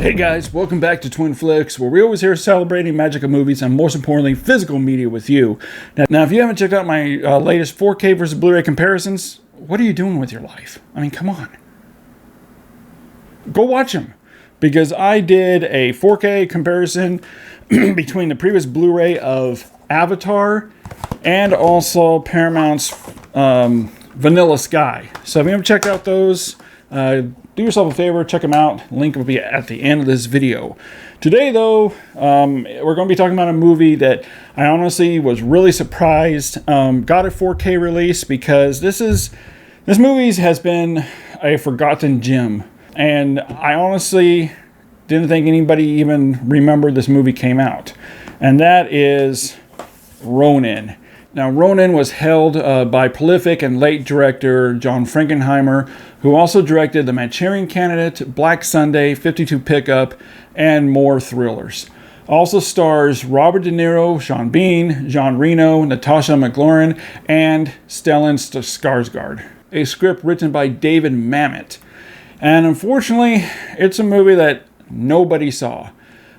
Hey guys, welcome back to Twin Flicks, where we always here celebrating magic of movies and most importantly, physical media with you. Now if you haven't checked out my latest 4K versus Blu-ray comparisons, what are you doing with your life? I mean, come on. Go watch them. Because I did a 4K comparison between the previous Blu-ray of Avatar and also Paramount's Vanilla Sky. So if you haven't checked out those, do yourself a favor, check them out. Link will be at the end of this video. Today, though, we're going to be talking about a movie that I honestly was really surprised got a 4K release, because this movie has been a forgotten gem, and I honestly didn't think anybody even remembered this movie came out, and that is Ronin. Now, Ronin was held by prolific and late director John Frankenheimer, who also directed The Manchurian Candidate, Black Sunday, 52 Pickup, and more thrillers. Also stars Robert De Niro, Sean Bean, Jean Reno, Natasha McLaurin, and Stellan Skarsgård. A script written by David Mamet. And unfortunately, it's a movie that nobody saw.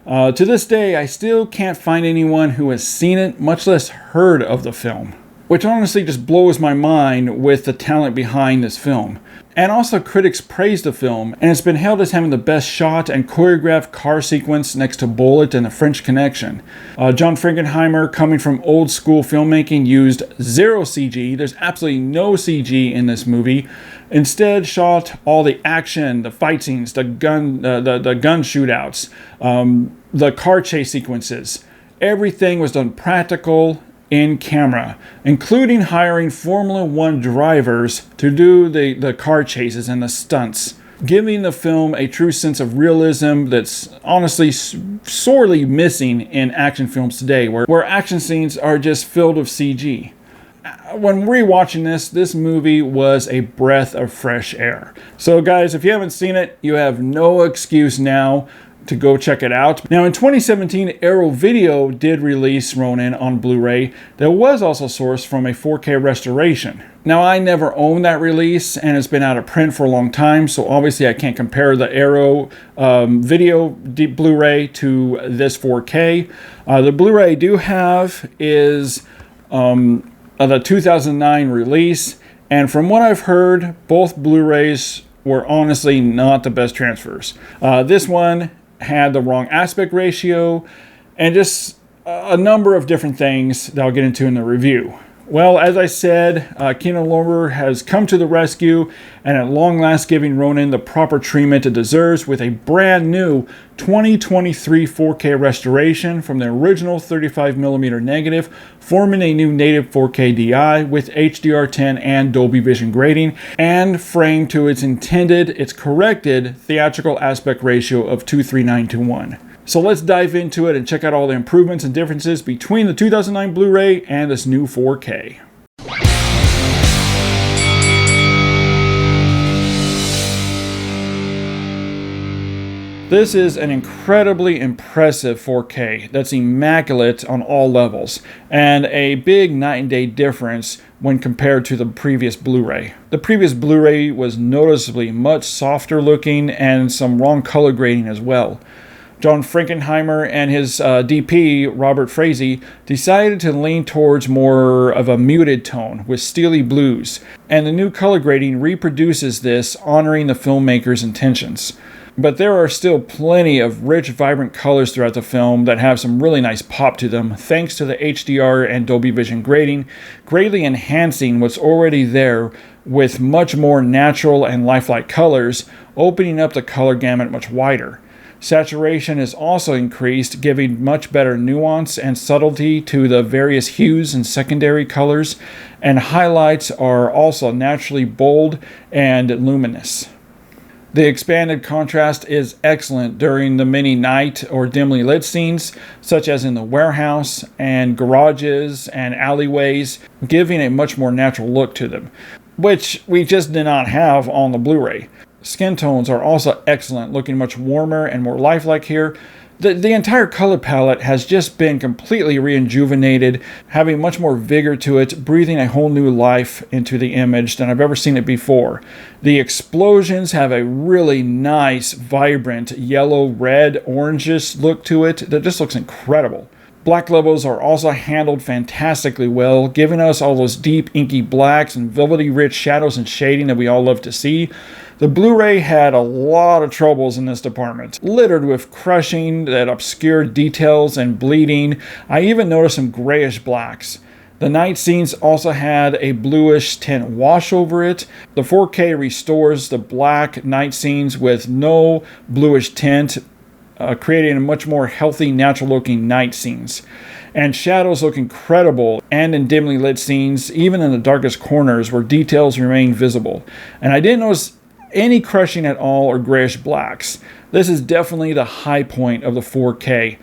To this day, I still can't find anyone who has seen it, much less heard of the film. Which honestly just blows my mind with the talent behind this film. And also, critics praised the film, and it's been hailed as having the best shot and choreographed car sequence next to Bullet and The French Connection. John Frankenheimer, coming from old school filmmaking, used zero CG. There's absolutely no CG in this movie. Instead, shot all the action, the fight scenes, the gun shootouts, the car chase sequences. Everything was done practical in camera, including hiring Formula One drivers to do the car chases and the stunts, giving the film a true sense of realism that's honestly sorely missing in action films today, where action scenes are just filled with CG. When rewatching this movie was a breath of fresh air. So guys, if you haven't seen it, you have no excuse now to go check it out. Now in 2017, Arrow Video did release Ronin on Blu-ray that was also sourced from a 4K restoration. Now I never owned that release, and it's been out of print for a long time, so obviously I can't compare the Arrow Video Blu-ray to this 4K. The Blu-ray I do have is the 2009 release, and from what I've heard, both Blu-rays were honestly not the best transfers. This one had the wrong aspect ratio, and just a number of different things that I'll get into in the review. Well, as I said, Kino Lorber has come to the rescue, and at long last giving Ronin the proper treatment it deserves with a brand new 2023 4K restoration from the original 35mm negative, forming a new native 4K DI with HDR10 and Dolby Vision grading, and framed to its corrected theatrical aspect ratio of 2:3:9:1. So let's dive into it and check out all the improvements and differences between the 2009 Blu-ray and this new 4K. This is an incredibly impressive 4K that's immaculate on all levels, and a big night and day difference when compared to the previous Blu-ray. The previous Blu-ray was noticeably much softer looking and some wrong color grading as well. John Frankenheimer and his DP, Robert Frazee, decided to lean towards more of a muted tone with steely blues, and the new color grading reproduces this, honoring the filmmaker's intentions. But there are still plenty of rich, vibrant colors throughout the film that have some really nice pop to them, thanks to the HDR and Dolby Vision grading, greatly enhancing what's already there with much more natural and lifelike colors, opening up the color gamut much wider. Saturation is also increased, giving much better nuance and subtlety to the various hues and secondary colors, and highlights are also naturally bold and luminous. The expanded contrast is excellent during the many night or dimly lit scenes, such as in the warehouse and garages and alleyways, giving a much more natural look to them, which we just did not have on the Blu-ray. Skin tones are also excellent, looking much warmer and more lifelike here, The entire color palette has just been completely rejuvenated, having much more vigor to it, breathing a whole new life into the image than I've ever seen it before. The explosions have a really nice, vibrant yellow, red, orangish look to it that just looks incredible. Black levels are also handled fantastically well, giving us all those deep inky blacks and velvety rich shadows and shading that we all love to see. The Blu-ray had a lot of troubles in this department, littered with crushing that obscured details and bleeding. I even noticed some grayish blacks. The night scenes also had a bluish tint wash over it. The 4K restores the black night scenes with no bluish tint, creating a much more healthy, natural-looking night scenes. And shadows look incredible, and in dimly lit scenes, even in the darkest corners where details remain visible. And I didn't notice any crushing at all or grayish blacks. This is definitely the high point of the 4K.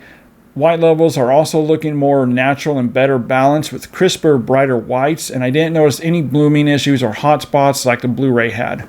White levels are also looking more natural and better balanced with crisper, brighter whites, and I didn't notice any blooming issues or hot spots like the Blu-ray had.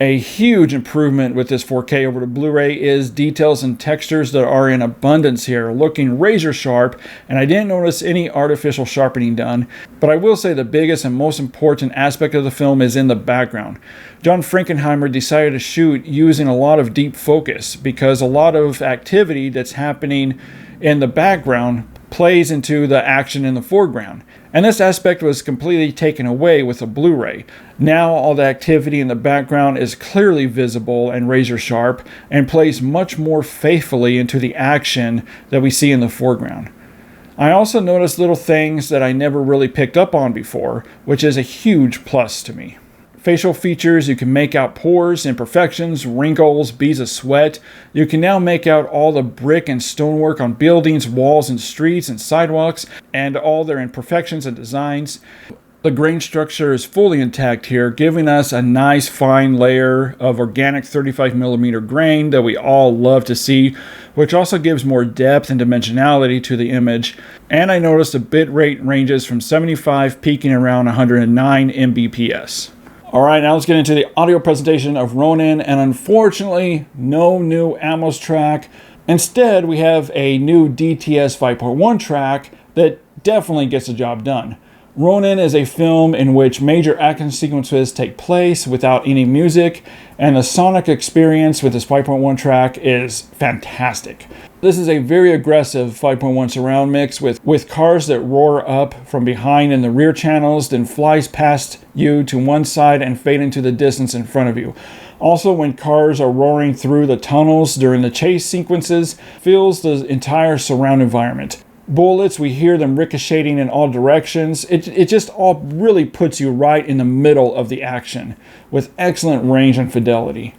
A huge improvement with this 4K over the Blu-ray is details and textures that are in abundance here, looking razor sharp, and I didn't notice any artificial sharpening done. But I will say the biggest and most important aspect of the film is in the background. John Frankenheimer decided to shoot using a lot of deep focus because a lot of activity that's happening in the background plays into the action in the foreground. And this aspect was completely taken away with the Blu-ray. Now all the activity in the background is clearly visible and razor sharp and plays much more faithfully into the action that we see in the foreground. I also noticed little things that I never really picked up on before, which is a huge plus to me. Facial features, you can make out pores, imperfections, wrinkles, beads of sweat. You can now make out all the brick and stonework on buildings, walls, and streets and sidewalks, and all their imperfections and designs. The grain structure is fully intact here, giving us a nice fine layer of organic 35mm grain that we all love to see, which also gives more depth and dimensionality to the image. And I noticed the bit rate ranges from 75 peaking around 109 Mbps. Alright, now let's get into the audio presentation of Ronin, and unfortunately, no new Atmos track. Instead, we have a new DTS 5.1 track that definitely gets the job done. Ronin is a film in which major action sequences take place without any music, and the sonic experience with this 5.1 track is fantastic. This is a very aggressive 5.1 surround mix with cars that roar up from behind in the rear channels, then flies past you to one side and fade into the distance in front of you. Also, when cars are roaring through the tunnels during the chase sequences, fills the entire surround environment. Bullets, we hear them ricocheting in all directions. It just all really puts you right in the middle of the action with excellent range and fidelity.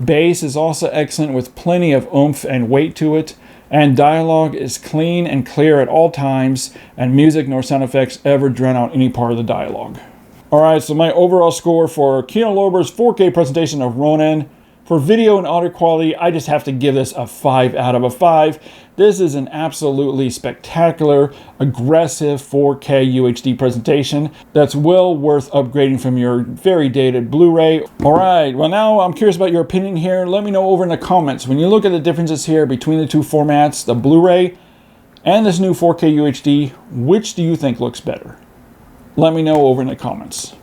Bass is also excellent with plenty of oomph and weight to it. And dialogue is clean and clear at all times, and music nor sound effects ever drown out any part of the dialogue. Alright, so my overall score for Kino Lorber's 4K presentation of Ronin. For video and audio quality, I just have to give this a 5 out of a 5. This is an absolutely spectacular, aggressive 4K UHD presentation that's well worth upgrading from your very dated Blu-ray. Alright, well now I'm curious about your opinion here. Let me know over in the comments. When you look at the differences here between the two formats, the Blu-ray and this new 4K UHD, which do you think looks better? Let me know over in the comments.